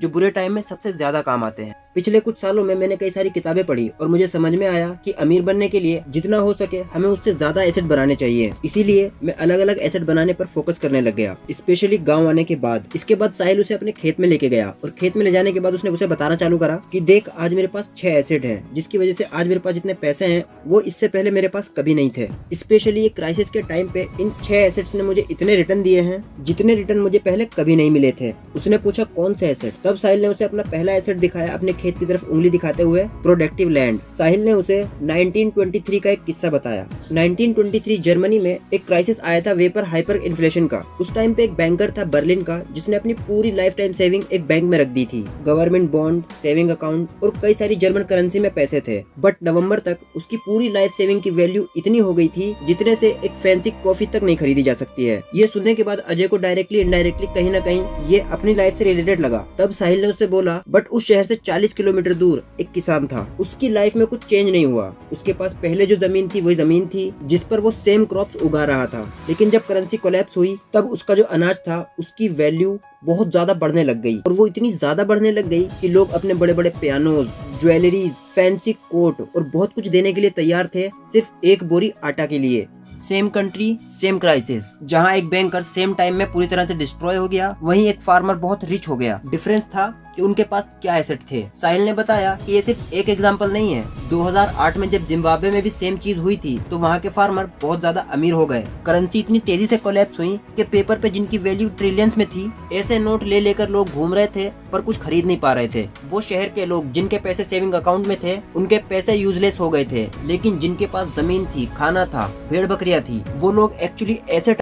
जो बुरे टाइम में सबसे ज्यादा काम आते हैं। पिछले कुछ सालों में मैंने कई सारी किताबें पढ़ी और मुझे समझ में आया कि अमीर बनने के लिए जितना हो सके हमें उससे ज्यादा एसेट बनाने चाहिए। इसीलिए मैं अलग अलग एसेट बनाने पर फोकस करने लग गया, स्पेशली गांव आने के बाद। इसके बाद साहिल उसे अपने खेत में लेके गया और खेत में ले जाने के बाद उसने उसे बताना चालू करा कि देख, आज मेरे पास 6 एसेट हैं, जिसकी वजह से आज मेरे पास जितने पैसे हैं वो इससे पहले मेरे पास कभी नहीं थे। स्पेशली एक क्राइसिस के टाइम पे इन 6 एसेट्स ने मुझे इतने रिटर्न दिए हैं जितने रिटर्न मुझे पहले कभी नहीं मिले थे। उसने पूछा कौन से एसेट? तब साहिल ने उसे अपना पहला एसेट दिखाया, अपने खेत की तरफ उंगली दिखाते हुए, प्रोडक्टिव लैंड। साहिल ने उसे 1923 का एक किस्सा बताया। 1923 जर्मनी में एक क्राइसिस आया था वेपर हाइपर इन्फ्लेशन का। उस टाइम पे एक बैंकर था बर्लिन का जिसने अपनी पूरी लाइफ टाइम सेविंग एक बैंक में रख दी थी। गवर्नमेंट बॉन्ड, सेविंग अकाउंट और कई सारी जर्मन करेंसी में पैसे थे। बट नवंबर तक उसकी पूरी लाइफ सेविंग की वैल्यू इतनी हो गई थी जितने से एक फैंसी कॉफी तक नहीं खरीदी जा सकती है। ये सुनने के बाद अजय को डायरेक्टली इनडायरेक्टली कहीं ना कहीं ये अपनी लाइफ से रिलेटेड लगा। तब साहिल ने उससे बोला, बट उस शहर से 40 किलोमीटर दूर एक किसान था, उसकी लाइफ में कुछ चेंज नहीं हुआ। उसके पास पहले जो जमीन थी वही जमीन थी जिस पर वो सेम क्रॉप्स उगा रहा था। लेकिन जब करेंसी कोलैप्स हुई तब उसका जो अनाज था उसकी वैल्यू बहुत ज्यादा बढ़ने लग गई, और वो इतनी ज्यादा बढ़ने लग गई कि लोग अपने बड़े बड़े पियानोज, ज्वेलरीज, फैंसी कोट और बहुत कुछ देने के लिए तैयार थे सिर्फ एक बोरी आटा के लिए। Same country same crisis. जहाँ एक बैंकर सेम टाइम में पूरी तरह से डिस्ट्रॉय हो गया, वहीं एक फार्मर बहुत रिच हो गया। डिफरेंस था कि उनके पास क्या एसेट थे। साहिल ने बताया कि ये सिर्फ एक एग्जांपल नहीं है। 2008 में जब जिम्बाब्वे में भी सेम चीज हुई थी तो वहाँ के फार्मर बहुत ज्यादा अमीर हो गए। करेंसी इतनी तेजी से कोलैप्स हुई कि पेपर पे जिनकी वैल्यू ट्रिलियंस में थी, ऐसे नोट ले लेकर लोग घूम रहे थे पर कुछ खरीद नहीं पा रहे थे। वो शहर के लोग जिनके पैसे सेविंग अकाउंट में थे उनके पैसे यूजलेस हो गए थे, लेकिन जिनके पास जमीन थी, खाना था, भेड़ बकरियां थी, वो लोग एक्चुअली एसेट